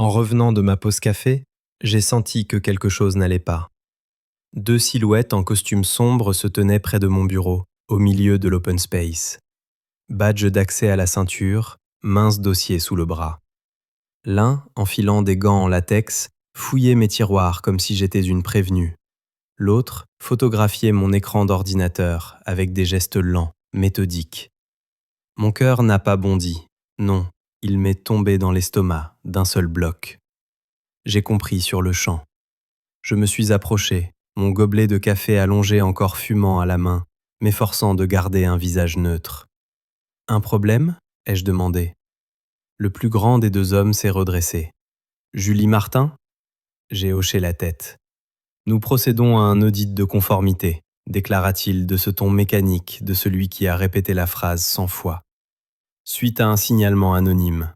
En revenant de ma pause café, j'ai senti que quelque chose n'allait pas. Deux silhouettes en costume sombre se tenaient près de mon bureau, au milieu de l'open space. Badge d'accès à la ceinture, mince dossier sous le bras. L'un, enfilant des gants en latex, fouillait mes tiroirs comme si j'étais une prévenue. L'autre photographiait mon écran d'ordinateur avec des gestes lents, méthodiques. Mon cœur n'a pas bondi. Non, il m'est tombé dans l'estomac d'un seul bloc. J'ai compris sur le champ. Je me suis approché, mon gobelet de café allongé encore fumant à la main, m'efforçant de garder un visage neutre. « Un problème ?» ai-je demandé. Le plus grand des deux hommes s'est redressé. « Julie Martin ?» J'ai hoché la tête. « Nous procédons à un audit de conformité », déclara-t-il de ce ton mécanique de celui qui a répété la phrase 100 fois. Suite à un signalement anonyme.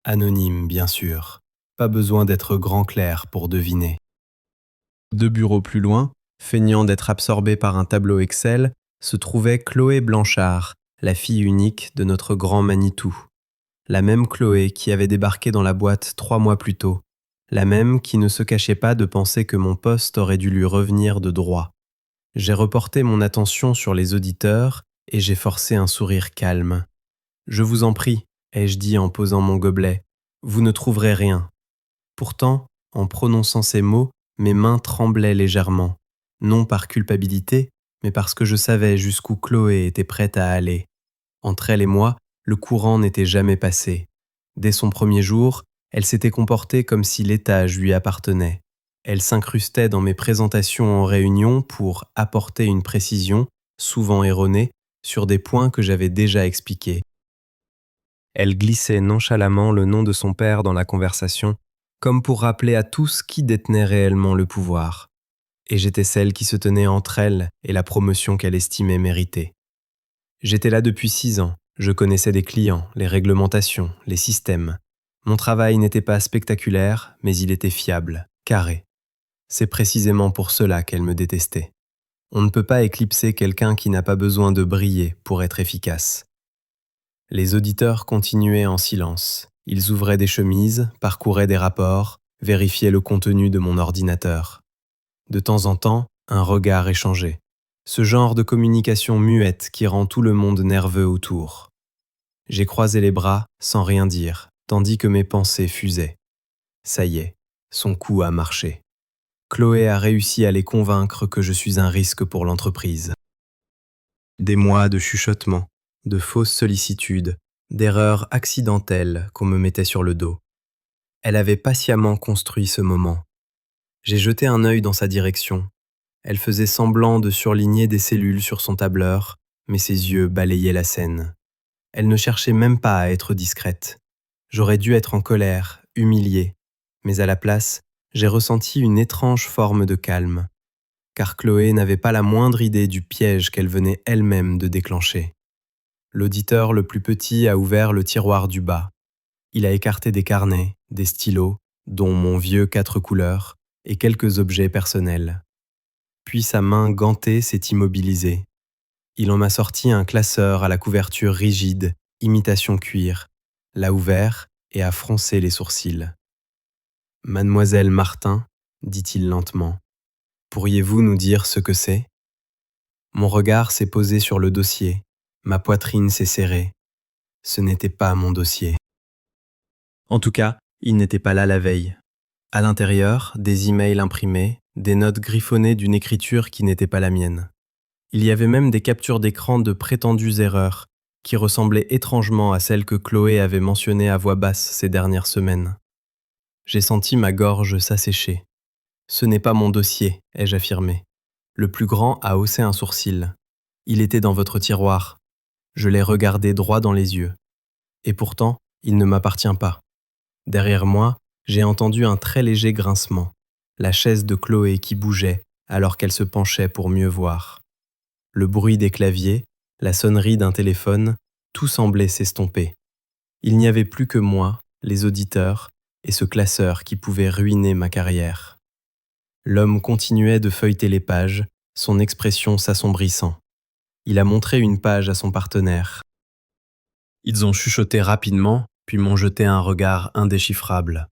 Anonyme, bien sûr. Pas besoin d'être grand clerc pour deviner. 2 bureaux plus loin, feignant d'être absorbé par un tableau Excel, se trouvait Chloé Blanchard, la fille unique de notre grand Manitou. La même Chloé qui avait débarqué dans la boîte 3 mois plus tôt. La même qui ne se cachait pas de penser que mon poste aurait dû lui revenir de droit. J'ai reporté mon attention sur les auditeurs et j'ai forcé un sourire calme. « Je vous en prie », ai-je dit en posant mon gobelet, « vous ne trouverez rien. » Pourtant, en prononçant ces mots, mes mains tremblaient légèrement, non par culpabilité, mais parce que je savais jusqu'où Chloé était prête à aller. Entre elle et moi, le courant n'était jamais passé. Dès son premier jour, elle s'était comportée comme si l'étage lui appartenait. Elle s'incrustait dans mes présentations en réunion pour apporter une précision, souvent erronée, sur des points que j'avais déjà expliqués. Elle glissait nonchalamment le nom de son père dans la conversation, comme pour rappeler à tous qui détenait réellement le pouvoir. Et j'étais celle qui se tenait entre elle et la promotion qu'elle estimait méritée. J'étais là depuis 6 ans, je connaissais des clients, les réglementations, les systèmes. Mon travail n'était pas spectaculaire, mais il était fiable, carré. C'est précisément pour cela qu'elle me détestait. On ne peut pas éclipser quelqu'un qui n'a pas besoin de briller pour être efficace. Les auditeurs continuaient en silence. Ils ouvraient des chemises, parcouraient des rapports, vérifiaient le contenu de mon ordinateur. De temps en temps, un regard échangé. Ce genre de communication muette qui rend tout le monde nerveux autour. J'ai croisé les bras sans rien dire, tandis que mes pensées fusaient. Ça y est, son coup a marché. Chloé a réussi à les convaincre que je suis un risque pour l'entreprise. Des mois de chuchotements, de fausses sollicitudes, d'erreurs accidentelles qu'on me mettait sur le dos. Elle avait patiemment construit ce moment. J'ai jeté un œil dans sa direction. Elle faisait semblant de surligner des cellules sur son tableur, mais ses yeux balayaient la scène. Elle ne cherchait même pas à être discrète. J'aurais dû être en colère, humilié, mais à la place, j'ai ressenti une étrange forme de calme, car Chloé n'avait pas la moindre idée du piège qu'elle venait elle-même de déclencher. L'auditeur le plus petit a ouvert le tiroir du bas. Il a écarté des carnets, des stylos, dont mon vieux 4 couleurs, et quelques objets personnels. Puis sa main gantée s'est immobilisée. Il en m'a sorti un classeur à la couverture rigide, imitation cuir, l'a ouvert et a froncé les sourcils. « Mademoiselle Martin, dit-il lentement, pourriez-vous nous dire ce que c'est ?» Mon regard s'est posé sur le dossier, ma poitrine s'est serrée. Ce n'était pas mon dossier. En tout cas, il n'était pas là la veille. À l'intérieur, des emails imprimés, des notes griffonnées d'une écriture qui n'était pas la mienne. Il y avait même des captures d'écran de prétendues erreurs, qui ressemblaient étrangement à celles que Chloé avait mentionnées à voix basse ces dernières semaines. J'ai senti ma gorge s'assécher. « Ce n'est pas mon dossier », ai-je affirmé. Le plus grand a haussé un sourcil. « Il était dans votre tiroir. » Je l'ai regardé droit dans les yeux. Et pourtant, il ne m'appartient pas. Derrière moi, j'ai entendu un très léger grincement, la chaise de Chloé qui bougeait alors qu'elle se penchait pour mieux voir. Le bruit des claviers, la sonnerie d'un téléphone, tout semblait s'estomper. Il n'y avait plus que moi, les auditeurs, et ce classeur qui pouvait ruiner ma carrière. L'homme continuait de feuilleter les pages, son expression s'assombrissant. Il a montré une page à son partenaire. Ils ont chuchoté rapidement, puis m'ont jeté un regard indéchiffrable.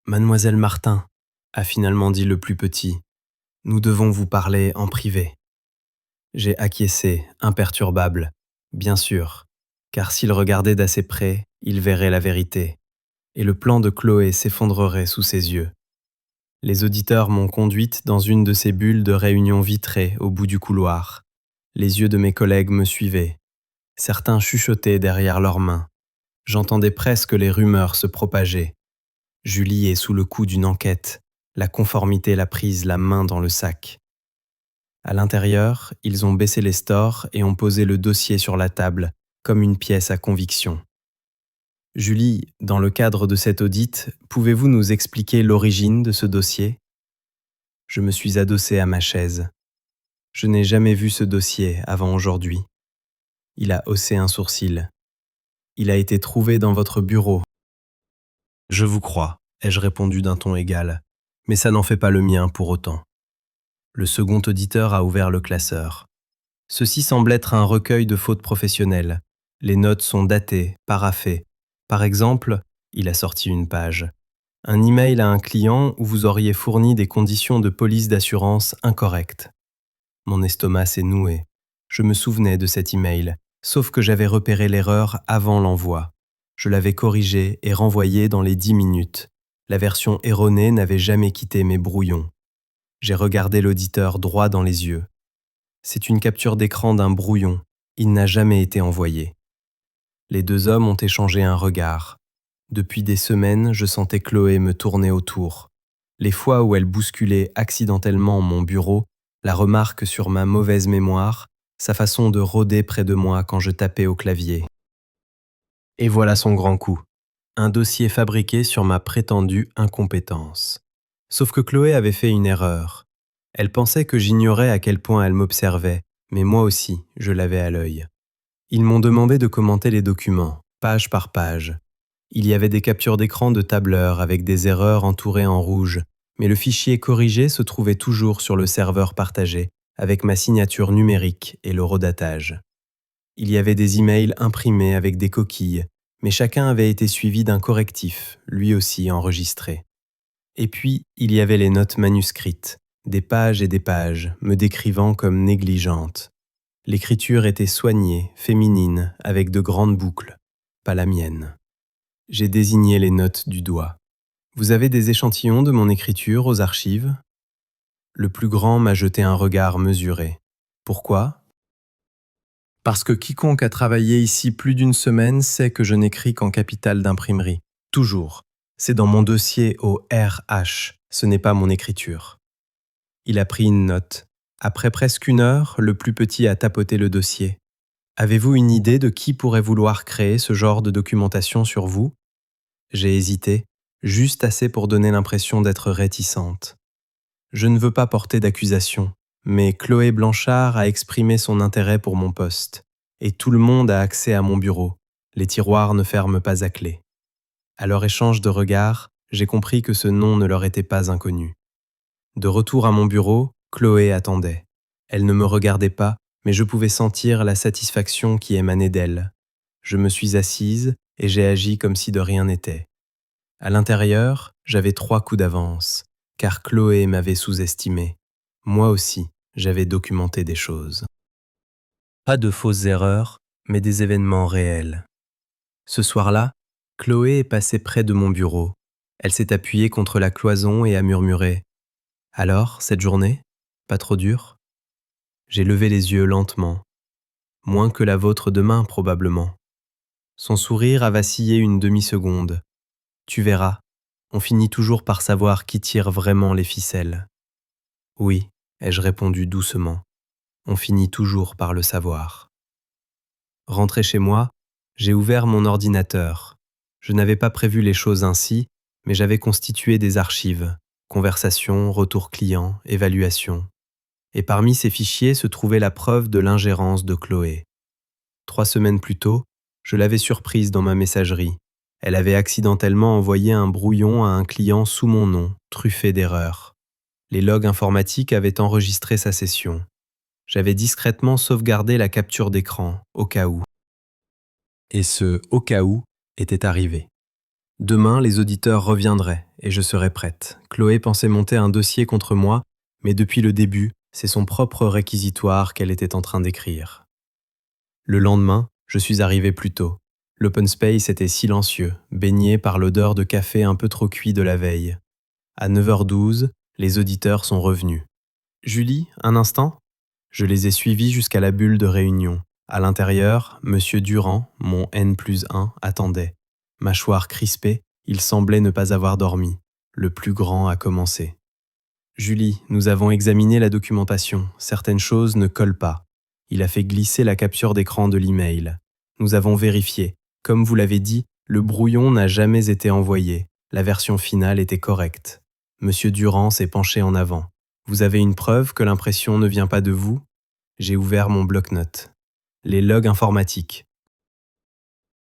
Mademoiselle Martin, a finalement dit le plus petit, nous devons vous parler en privé. J'ai acquiescé, imperturbable, bien sûr, car s'il regardait d'assez près, il verrait la vérité, et le plan de Chloé s'effondrerait sous ses yeux. Les auditeurs m'ont conduite dans une de ces bulles de réunion vitrées au bout du couloir. Les yeux de mes collègues me suivaient. Certains chuchotaient derrière leurs mains. J'entendais presque les rumeurs se propager. Julie est sous le coup d'une enquête. La conformité l'a prise la main dans le sac. À l'intérieur, ils ont baissé les stores et ont posé le dossier sur la table, comme une pièce à conviction. Julie, dans le cadre de cette audit, pouvez-vous nous expliquer l'origine de ce dossier ? Je me suis adossé à ma chaise. Je n'ai jamais vu ce dossier avant aujourd'hui. Il a haussé un sourcil. Il a été trouvé dans votre bureau. Je vous crois, ai-je répondu d'un ton égal, mais ça n'en fait pas le mien pour autant. Le second auditeur a ouvert le classeur. Ceci semble être un recueil de fautes professionnelles. Les notes sont datées, paraphées. Par exemple, il a sorti une page. Un email à un client où vous auriez fourni des conditions de police d'assurance incorrectes. Mon estomac s'est noué. Je me souvenais de cet email, sauf que j'avais repéré l'erreur avant l'envoi. Je l'avais corrigé et renvoyé dans les 10 minutes. La version erronée n'avait jamais quitté mes brouillons. J'ai regardé l'auditeur droit dans les yeux. C'est une capture d'écran d'un brouillon. Il n'a jamais été envoyé. Les deux hommes ont échangé un regard. Depuis des semaines, je sentais Chloé me tourner autour. Les fois où elle bousculait accidentellement mon bureau, la remarque sur ma mauvaise mémoire, sa façon de rôder près de moi quand je tapais au clavier. Et voilà son grand coup. Un dossier fabriqué sur ma prétendue incompétence. Sauf que Chloé avait fait une erreur. Elle pensait que j'ignorais à quel point elle m'observait, mais moi aussi, je l'avais à l'œil. Ils m'ont demandé de commenter les documents, page par page. Il y avait des captures d'écran de tableurs avec des erreurs entourées en rouge, mais le fichier corrigé se trouvait toujours sur le serveur partagé, avec ma signature numérique et l'horodatage. Il y avait des emails imprimés avec des coquilles, mais chacun avait été suivi d'un correctif, lui aussi enregistré. Et puis, il y avait les notes manuscrites, des pages et des pages, me décrivant comme négligente. L'écriture était soignée, féminine, avec de grandes boucles, pas la mienne. J'ai désigné les notes du doigt. Vous avez des échantillons de mon écriture aux archives ? Le plus grand m'a jeté un regard mesuré. Pourquoi ? Parce que quiconque a travaillé ici plus d'une semaine sait que je n'écris qu'en capital d'imprimerie. Toujours. C'est dans mon dossier au RH, ce n'est pas mon écriture. Il a pris une note. Après presque 1 heure, le plus petit a tapoté le dossier. Avez-vous une idée de qui pourrait vouloir créer ce genre de documentation sur vous ? J'ai hésité, juste assez pour donner l'impression d'être réticente. Je ne veux pas porter d'accusation, mais Chloé Blanchard a exprimé son intérêt pour mon poste, et tout le monde a accès à mon bureau. Les tiroirs ne ferment pas à clé. À leur échange de regards, j'ai compris que ce nom ne leur était pas inconnu. De retour à mon bureau, Chloé attendait. Elle ne me regardait pas, mais je pouvais sentir la satisfaction qui émanait d'elle. Je me suis assise et j'ai agi comme si de rien n'était. À l'intérieur, j'avais 3 coups d'avance, car Chloé m'avait sous-estimé. Moi aussi, j'avais documenté des choses. Pas de fausses erreurs, mais des événements réels. Ce soir-là, Chloé est passée près de mon bureau. Elle s'est appuyée contre la cloison et a murmuré « Alors, cette journée ? Pas trop dure ?» J'ai levé les yeux lentement. Moins que la vôtre demain, probablement. Son sourire a vacillé une demi-seconde. Tu verras, on finit toujours par savoir qui tire vraiment les ficelles. Oui, ai-je répondu doucement. On finit toujours par le savoir. Rentré chez moi, j'ai ouvert mon ordinateur. Je n'avais pas prévu les choses ainsi, mais j'avais constitué des archives, conversations, retours clients, évaluations. Et parmi ces fichiers se trouvait la preuve de l'ingérence de Chloé. 3 semaines plus tôt, je l'avais surprise dans ma messagerie. Elle avait accidentellement envoyé un brouillon à un client sous mon nom, truffé d'erreurs. Les logs informatiques avaient enregistré sa session. J'avais discrètement sauvegardé la capture d'écran, au cas où. Et ce « au cas où » était arrivé. Demain, les auditeurs reviendraient et je serai prête. Chloé pensait monter un dossier contre moi, mais depuis le début, c'est son propre réquisitoire qu'elle était en train d'écrire. Le lendemain, je suis arrivé plus tôt. L'open space était silencieux, baigné par l'odeur de café un peu trop cuit de la veille. À 9h12, les auditeurs sont revenus. « Julie, un instant ?» Je les ai suivis jusqu'à la bulle de réunion. À l'intérieur, Monsieur Durand, mon N+1, attendait. Mâchoire crispée, il semblait ne pas avoir dormi. Le plus grand a commencé. « Julie, nous avons examiné la documentation. Certaines choses ne collent pas. » Il a fait glisser la capture d'écran de l'email. Nous avons vérifié. Comme vous l'avez dit, le brouillon n'a jamais été envoyé. La version finale était correcte. Monsieur Durand s'est penché en avant. Vous avez une preuve que l'impression ne vient pas de vous ? J'ai ouvert mon bloc-notes. Les logs informatiques.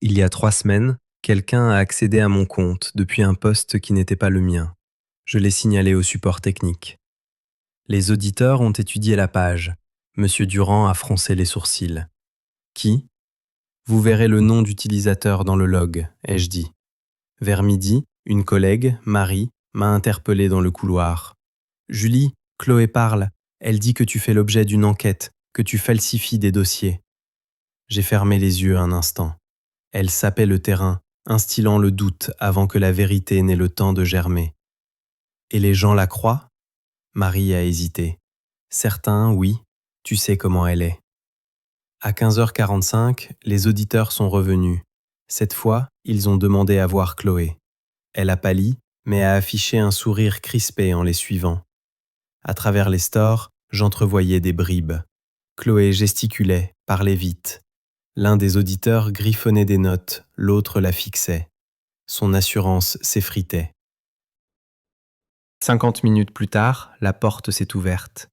Il y a 3 semaines, quelqu'un a accédé à mon compte depuis un poste qui n'était pas le mien. Je l'ai signalé au support technique. Les auditeurs ont étudié la page. Monsieur Durand a froncé les sourcils. Qui ? Vous verrez le nom d'utilisateur dans le log, ai-je dit. Vers midi, une collègue, Marie, m'a interpellé dans le couloir. Julie, Chloé parle. Elle dit que tu fais l'objet d'une enquête, que tu falsifies des dossiers. J'ai fermé les yeux un instant. Elle sapait le terrain, instillant le doute avant que la vérité n'ait le temps de germer. Et les gens la croient ? Marie a hésité. Certains, oui, tu sais comment elle est. À 15h45, les auditeurs sont revenus. Cette fois, ils ont demandé à voir Chloé. Elle a pâli, mais a affiché un sourire crispé en les suivant. À travers les stores, j'entrevoyais des bribes. Chloé gesticulait, parlait vite. L'un des auditeurs griffonnait des notes, l'autre la fixait. Son assurance s'effritait. 50 minutes plus tard, la porte s'est ouverte.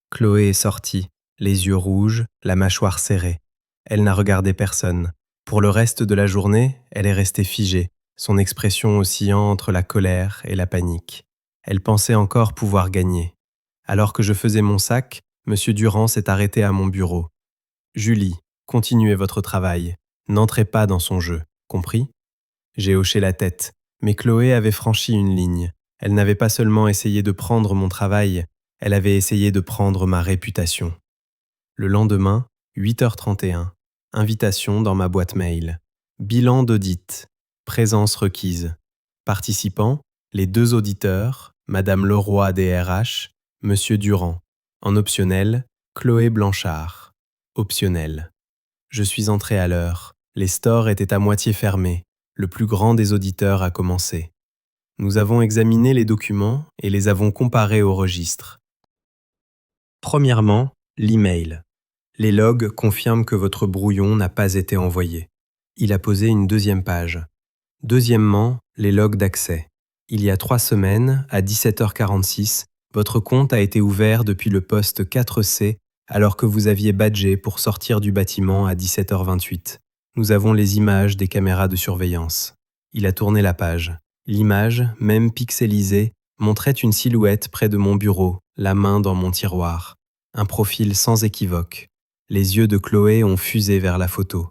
Chloé est sortie, les yeux rouges, la mâchoire serrée. Elle n'a regardé personne. Pour le reste de la journée, elle est restée figée, son expression oscillant entre la colère et la panique. Elle pensait encore pouvoir gagner. Alors que je faisais mon sac, Monsieur Durand s'est arrêté à mon bureau. « Julie, continuez votre travail. N'entrez pas dans son jeu, compris ?» J'ai hoché la tête, mais Chloé avait franchi une ligne. Elle n'avait pas seulement essayé de prendre mon travail, elle avait essayé de prendre ma réputation. Le lendemain, 8h31, invitation dans ma boîte mail. Bilan d'audit, présence requise. Participants, les 2 auditeurs, Madame Leroy DRH, Monsieur Durand. En optionnel, Chloé Blanchard. Optionnel. Je suis entré à l'heure. Les stores étaient à moitié fermés. Le plus grand des auditeurs a commencé. Nous avons examiné les documents et les avons comparés au registre. Premièrement, l'email. Les logs confirment que votre brouillon n'a pas été envoyé. Il a posé une 2e page. Deuxièmement, les logs d'accès. Il y a 3 semaines, à 17h46, votre compte a été ouvert depuis le poste 4C alors que vous aviez badgé pour sortir du bâtiment à 17h28. Nous avons les images des caméras de surveillance. Il a tourné la page. L'image, même pixelisée, montrait une silhouette près de mon bureau, la main dans mon tiroir. Un profil sans équivoque. Les yeux de Chloé ont fusé vers la photo.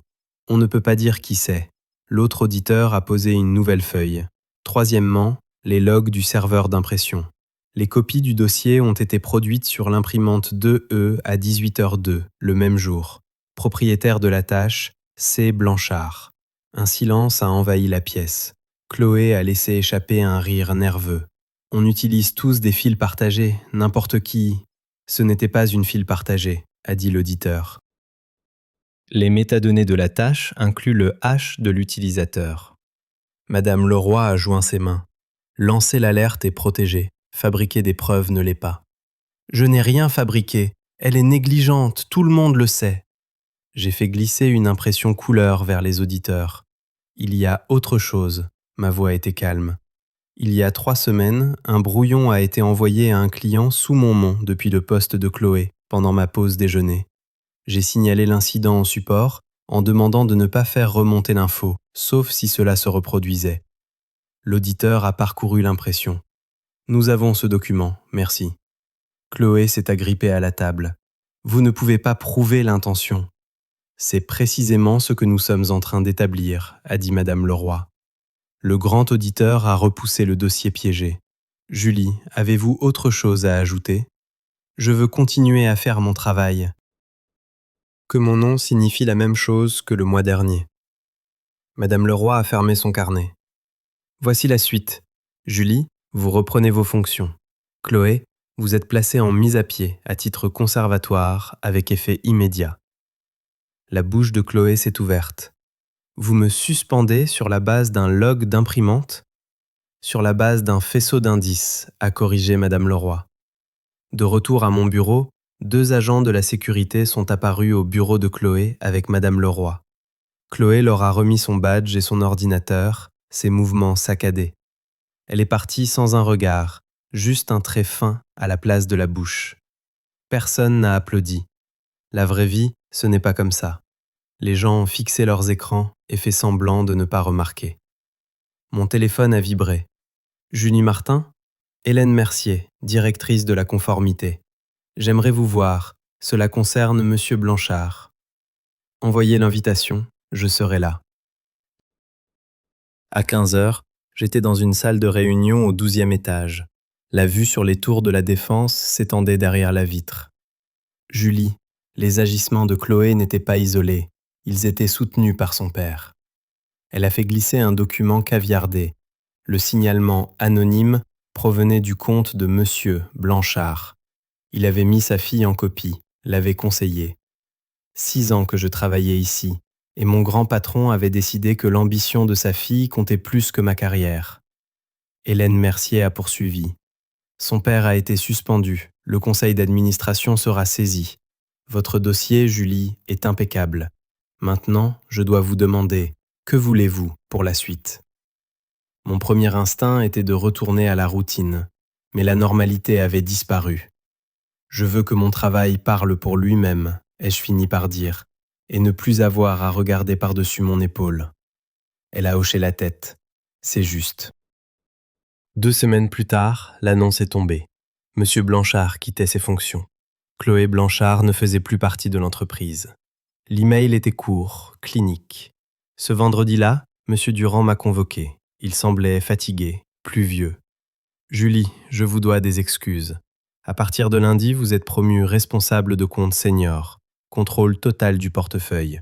On ne peut pas dire qui c'est. L'autre auditeur a posé une nouvelle feuille. Troisièmement, les logs du serveur d'impression. Les copies du dossier ont été produites sur l'imprimante 2E à 18h02, le même jour. Propriétaire de la tâche, C. Blanchard. Un silence a envahi la pièce. Chloé a laissé échapper un rire nerveux. On utilise tous des fils partagés, n'importe qui. Ce n'était pas une file partagée, a dit l'auditeur. Les métadonnées de la tâche incluent le H de l'utilisateur. Madame Leroy a joint ses mains. Lancer l'alerte est protégé. Fabriquer des preuves ne l'est pas. Je n'ai rien fabriqué. Elle est négligente, tout le monde le sait. J'ai fait glisser une impression couleur vers les auditeurs. Il y a autre chose. Ma voix était calme. Il y a 3 semaines, un brouillon a été envoyé à un client sous mon nom depuis le poste de Chloé, pendant ma pause déjeuner. J'ai signalé l'incident au support en demandant de ne pas faire remonter l'info, sauf si cela se reproduisait. L'auditeur a parcouru l'impression. Nous avons ce document, merci. Chloé s'est agrippée à la table. Vous ne pouvez pas prouver l'intention. C'est précisément ce que nous sommes en train d'établir, a dit Madame Leroy. Le grand auditeur a repoussé le dossier piégé. Julie, avez-vous autre chose à ajouter? Je veux continuer à faire mon travail. Que mon nom signifie la même chose que le mois dernier. Madame Leroy a fermé son carnet. Voici la suite. Julie, vous reprenez vos fonctions. Chloé, vous êtes placée en mise à pied à titre conservatoire avec effet immédiat. La bouche de Chloé s'est ouverte. Vous me suspendez sur la base d'un log d'imprimante? Sur la base d'un faisceau d'indices, a corrigé Madame Leroy. De retour à mon bureau, 2 agents de la sécurité sont apparus au bureau de Chloé avec Madame Leroy. Chloé leur a remis son badge et son ordinateur, ses mouvements saccadés. Elle est partie sans un regard, juste un trait fin à la place de la bouche. Personne n'a applaudi. La vraie vie, ce n'est pas comme ça. Les gens ont fixé leurs écrans et fait semblant de ne pas remarquer. Mon téléphone a vibré. Julie Martin? Hélène Mercier, directrice de la conformité. J'aimerais vous voir, cela concerne Monsieur Blanchard. Envoyez l'invitation, je serai là. À 15h, j'étais dans une salle de réunion au 12e étage. La vue sur les tours de la Défense s'étendait derrière la vitre. Julie, les agissements de Chloé n'étaient pas isolés, ils étaient soutenus par son père. Elle a fait glisser un document caviardé. Le signalement anonyme provenait du compte de Monsieur Blanchard. Il avait mis sa fille en copie, l'avait conseillé. 6 ans que je travaillais ici, et mon grand patron avait décidé que l'ambition de sa fille comptait plus que ma carrière. Hélène Mercier a poursuivi. Son père a été suspendu, le conseil d'administration sera saisi. Votre dossier, Julie, est impeccable. Maintenant, je dois vous demander, que voulez-vous pour la suite? Mon premier instinct était de retourner à la routine, mais la normalité avait disparu. Je veux que mon travail parle pour lui-même, ai-je fini par dire, et ne plus avoir à regarder par-dessus mon épaule. Elle a hoché la tête. C'est juste. 2 semaines plus tard, l'annonce est tombée. Monsieur Blanchard quittait ses fonctions. Chloé Blanchard ne faisait plus partie de l'entreprise. L'email était court, clinique. Ce vendredi-là, Monsieur Durand m'a convoqué. Il semblait fatigué, pluvieux. Julie, je vous dois des excuses. À partir de lundi, vous êtes promue responsable de compte senior, contrôle total du portefeuille.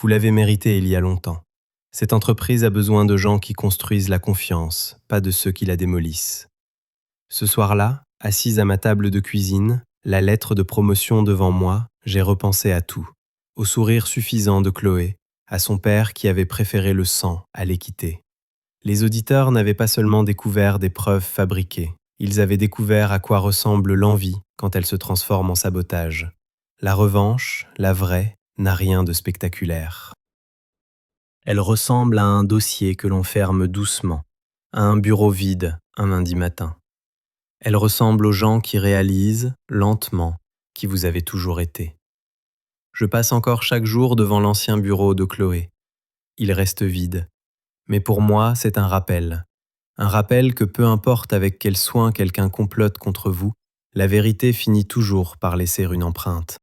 Vous l'avez mérité il y a longtemps. Cette entreprise a besoin de gens qui construisent la confiance, pas de ceux qui la démolissent. Ce soir-là, assise à ma table de cuisine, la lettre de promotion devant moi, j'ai repensé à tout. Au sourire suffisant de Chloé, à son père qui avait préféré le sang à l'équité. Les auditeurs n'avaient pas seulement découvert des preuves fabriquées, ils avaient découvert à quoi ressemble l'envie quand elle se transforme en sabotage. La revanche, la vraie, n'a rien de spectaculaire. Elle ressemble à un dossier que l'on ferme doucement, à un bureau vide un lundi matin. Elle ressemble aux gens qui réalisent, lentement, qui vous avez toujours été. Je passe encore chaque jour devant l'ancien bureau de Chloé. Il reste vide. Mais pour moi, c'est un rappel. Un rappel que peu importe avec quel soin quelqu'un complote contre vous, la vérité finit toujours par laisser une empreinte.